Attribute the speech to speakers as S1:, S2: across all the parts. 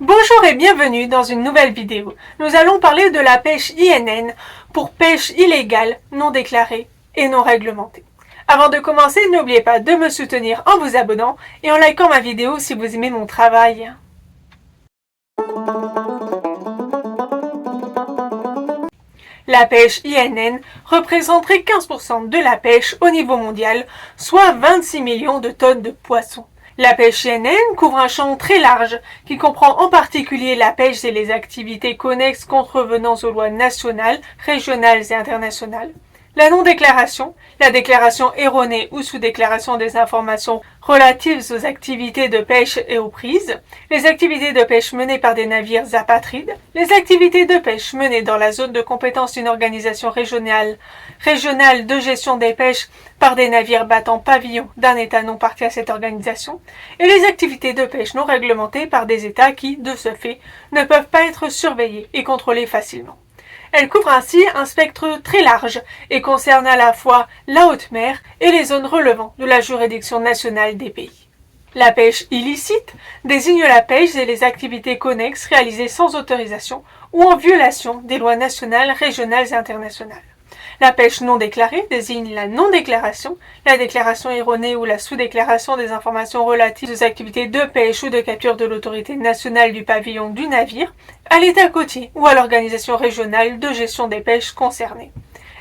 S1: Bonjour et bienvenue dans une nouvelle vidéo. Nous allons parler de la pêche INN pour pêche illégale, non déclarée et non réglementée. Avant de commencer, n'oubliez pas de me soutenir en vous abonnant et en likant ma vidéo si vous aimez mon travail. La pêche INN représenterait 15% de la pêche au niveau mondial, soit 26 millions de tonnes de poissons. La pêche INN couvre un champ très large qui comprend en particulier la pêche et les activités connexes contrevenant aux lois nationales, régionales et internationales. La non-déclaration, la déclaration erronée ou sous-déclaration des informations relatives aux activités de pêche et aux prises, les activités de pêche menées par des navires apatrides, les activités de pêche menées dans la zone de compétence d'une organisation régionale de gestion des pêches par des navires battant pavillon d'un État non partie à cette organisation, et les activités de pêche non réglementées par des États qui, de ce fait, ne peuvent pas être surveillés et contrôlés facilement. Elle couvre ainsi un spectre très large et concerne à la fois la haute mer et les zones relevant de la juridiction nationale des pays. La pêche illicite désigne la pêche et les activités connexes réalisées sans autorisation ou en violation des lois nationales, régionales et internationales. La pêche non déclarée désigne la non-déclaration, la déclaration erronée ou la sous-déclaration des informations relatives aux activités de pêche ou de capture de l'autorité nationale du pavillon du navire, à l'État côtier ou à l'organisation régionale de gestion des pêches concernée.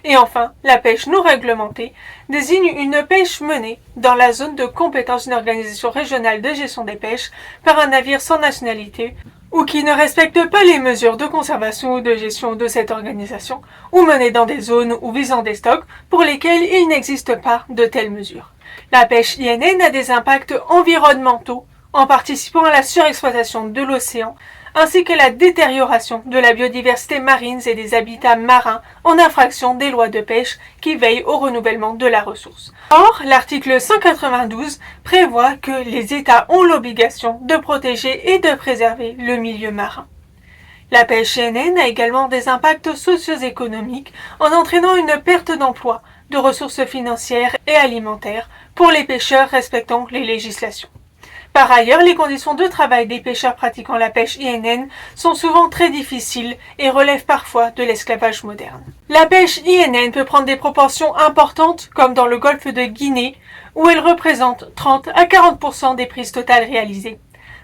S1: Et enfin, la pêche non réglementée désigne une pêche menée dans la zone de compétence d'une organisation régionale de gestion des pêches par un navire sans nationalité ou qui ne respecte pas les mesures de conservation ou de gestion de cette organisation, ou menée dans des zones ou visant des stocks pour lesquels il n'existe pas de telles mesures. La pêche INN a des impacts environnementaux en participant à la surexploitation de l'océan, ainsi que la détérioration de la biodiversité marine et des habitats marins en infraction des lois de pêche qui veillent au renouvellement de la ressource. Or, l'article 192 prévoit que les États ont l'obligation de protéger et de préserver le milieu marin. La pêche INN a également des impacts socio-économiques en entraînant une perte d'emploi, de ressources financières et alimentaires pour les pêcheurs respectant les législations. Par ailleurs, les conditions de travail des pêcheurs pratiquant la pêche INN sont souvent très difficiles et relèvent parfois de l'esclavage moderne. La pêche INN peut prendre des proportions importantes, comme dans le golfe de Guinée, où elle représente 30 à 40% des prises totales réalisées.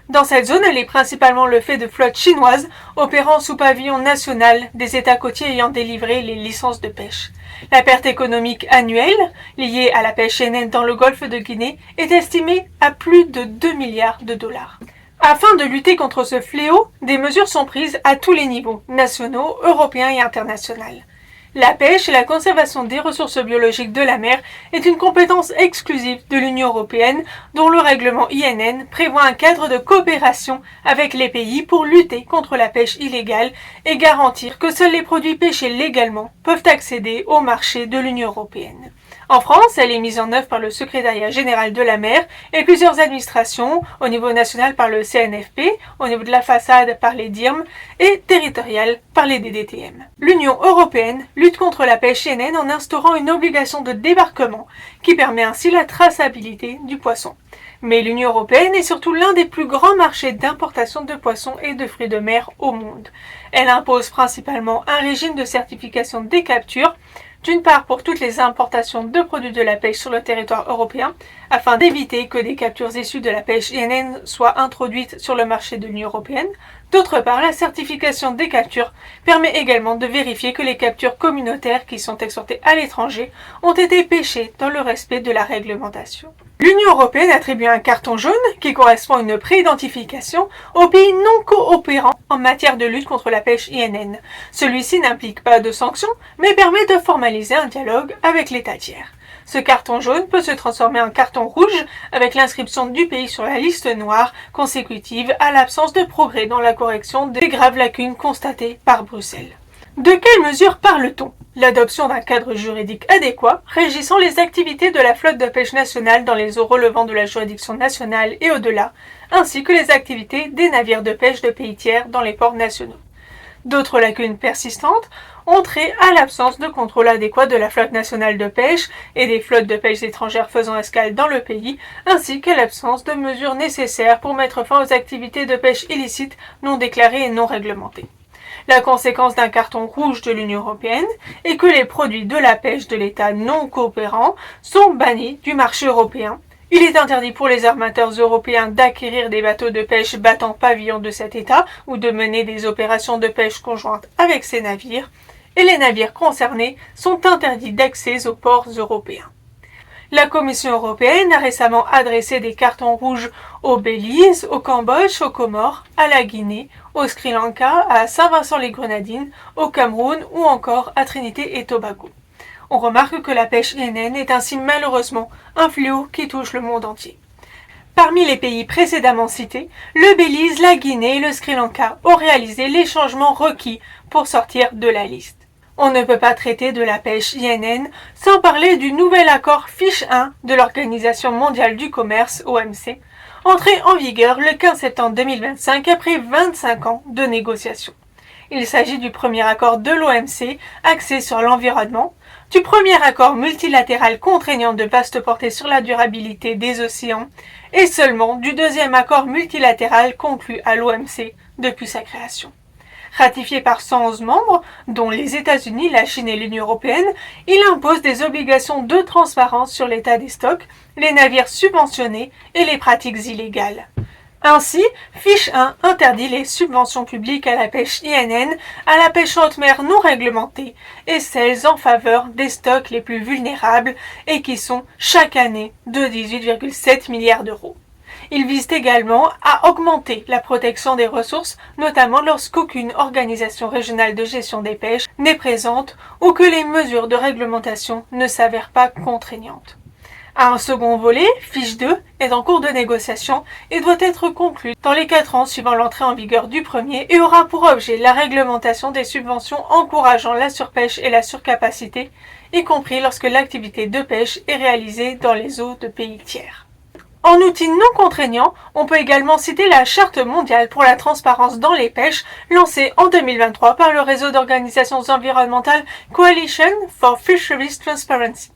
S1: Dans cette zone, elle est principalement le fait de flottes chinoises opérant sous pavillon national des États côtiers ayant délivré les licences de pêche. La perte économique annuelle liée à la pêche INN dans le golfe de Guinée est estimée à plus de 2 milliards de dollars. Afin de lutter contre ce fléau, des mesures sont prises à tous les niveaux, nationaux, européens et internationaux. La pêche et la conservation des ressources biologiques de la mer est une compétence exclusive de l'Union européenne dont le règlement INN prévoit un cadre de coopération avec les pays pour lutter contre la pêche illégale et garantir que seuls les produits pêchés légalement peuvent accéder au marché de l'Union européenne. En France, elle est mise en œuvre par le Secrétariat général de la mer et plusieurs administrations, au niveau national par le CNFP, au niveau de la façade par les DIRM et territorial par les DDTM. L'Union européenne lutte contre la pêche INN en instaurant une obligation de débarquement qui permet ainsi la traçabilité du poisson. Mais l'Union européenne est surtout l'un des plus grands marchés d'importation de poissons et de fruits de mer au monde. Elle impose principalement un régime de certification des captures, d'une part pour toutes les importations de produits de la pêche sur le territoire européen, afin d'éviter que des captures issues de la pêche INN soient introduites sur le marché de l'Union européenne. D'autre part, la certification des captures permet également de vérifier que les captures communautaires qui sont exportées à l'étranger ont été pêchées dans le respect de la réglementation. L'Union européenne attribue un carton jaune, qui correspond à une pré-identification, aux pays non coopérants en matière de lutte contre la pêche INN. Celui-ci n'implique pas de sanctions, mais permet de formaliser un dialogue avec l'État tiers. Ce carton jaune peut se transformer en carton rouge avec l'inscription du pays sur la liste noire consécutive à l'absence de progrès dans la correction des graves lacunes constatées par Bruxelles. De quelles mesures parle-t-on? L'adoption d'un cadre juridique adéquat régissant les activités de la flotte de pêche nationale dans les eaux relevant de la juridiction nationale et au-delà, ainsi que les activités des navires de pêche de pays tiers dans les ports nationaux. D'autres lacunes persistantes ont trait à l'absence de contrôle adéquat de la flotte nationale de pêche et des flottes de pêche étrangères faisant escale dans le pays, ainsi qu'à l'absence de mesures nécessaires pour mettre fin aux activités de pêche illicites non déclarées et non réglementées. La conséquence d'un carton rouge de l'Union européenne est que les produits de la pêche de l'État non coopérant sont bannis du marché européen. Il est interdit pour les armateurs européens d'acquérir des bateaux de pêche battant pavillon de cet État ou de mener des opérations de pêche conjointes avec ces navires, et les navires concernés sont interdits d'accès aux ports européens. La Commission européenne a récemment adressé des cartons rouges au Belize, au Cambodge, aux Comores, à la Guinée, au Sri Lanka, à Saint-Vincent-les-Grenadines, au Cameroun ou encore à Trinité et Tobago. On remarque que la pêche INN est ainsi malheureusement un fléau qui touche le monde entier. Parmi les pays précédemment cités, le Belize, la Guinée et le Sri Lanka ont réalisé les changements requis pour sortir de la liste. On ne peut pas traiter de la pêche INN sans parler du nouvel accord Fiche 1 de l'Organisation mondiale du commerce, OMC, entré en vigueur le 15 septembre 2025 après 25 ans de négociations. Il s'agit du premier accord de l'OMC axé sur l'environnement, du premier accord multilatéral contraignant de vaste portée sur la durabilité des océans et seulement du deuxième accord multilatéral conclu à l'OMC depuis sa création. Ratifié par 111 membres, dont les États-Unis, la Chine et l'Union européenne, il impose des obligations de transparence sur l'état des stocks, les navires subventionnés et les pratiques illégales. Ainsi, Fiche 1 interdit les subventions publiques à la pêche INN, à la pêche en haute mer non réglementée et celles en faveur des stocks les plus vulnérables et qui sont chaque année de 18,7 milliards d'euros. Il vise également à augmenter la protection des ressources, notamment lorsqu'aucune organisation régionale de gestion des pêches n'est présente ou que les mesures de réglementation ne s'avèrent pas contraignantes. Un second volet, Fiche 2, est en cours de négociation et doit être conclu dans les 4 ans suivant l'entrée en vigueur du premier et aura pour objet la réglementation des subventions encourageant la surpêche et la surcapacité, y compris lorsque l'activité de pêche est réalisée dans les eaux de pays tiers. En outil non contraignant, on peut également citer la Charte mondiale pour la transparence dans les pêches, lancée en 2023 par le réseau d'organisations environnementales Coalition for Fisheries Transparency.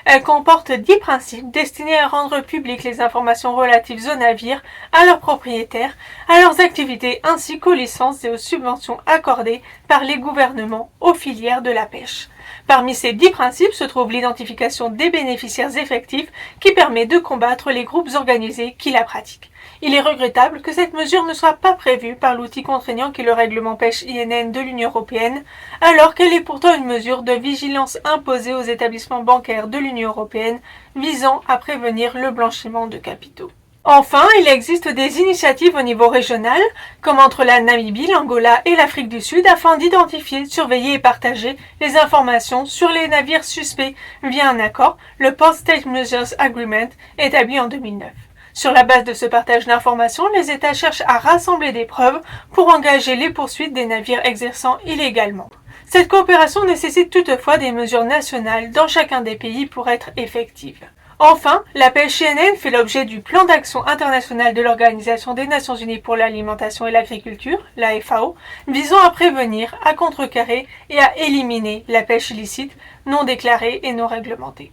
S1: Elle comporte 10 principes destinés à rendre publiques les informations relatives aux navires, à leurs propriétaires, à leurs activités ainsi qu'aux licences et aux subventions accordées par les gouvernements aux filières de la pêche. Parmi ces 10 principes se trouve l'identification des bénéficiaires effectifs qui permet de combattre les groupes organisés qui la pratiquent. Il est regrettable que cette mesure ne soit pas prévue par l'outil contraignant qu'est le règlement pêche INN de l'Union européenne, alors qu'elle est pourtant une mesure de vigilance imposée aux établissements bancaires de l'Union européenne visant à prévenir le blanchiment de capitaux. Enfin, il existe des initiatives au niveau régional, comme entre la Namibie, l'Angola et l'Afrique du Sud, afin d'identifier, surveiller et partager les informations sur les navires suspects via un accord, le Port State Measures Agreement, établi en 2009. Sur la base de ce partage d'informations, les États cherchent à rassembler des preuves pour engager les poursuites des navires exerçant illégalement. Cette coopération nécessite toutefois des mesures nationales dans chacun des pays pour être effective. Enfin, la pêche INN fait l'objet du plan d'action international de l'Organisation des Nations Unies pour l'alimentation et l'agriculture, la FAO, visant à prévenir, à contrecarrer et à éliminer la pêche illicite, non déclarée et non réglementée.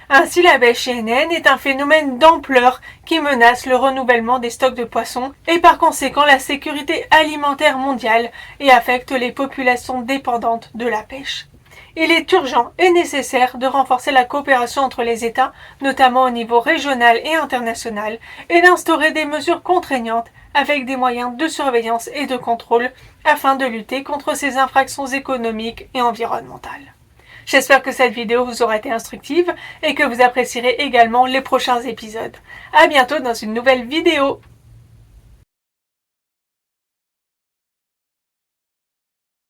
S1: Ainsi, la pêche INN est un phénomène d'ampleur qui menace le renouvellement des stocks de poissons et par conséquent la sécurité alimentaire mondiale et affecte les populations dépendantes de la pêche. Il est urgent et nécessaire de renforcer la coopération entre les États, notamment au niveau régional et international, et d'instaurer des mesures contraignantes avec des moyens de surveillance et de contrôle afin de lutter contre ces infractions économiques et environnementales. J'espère que cette vidéo vous aura été instructive et que vous apprécierez également les prochains épisodes. À bientôt dans une nouvelle vidéo.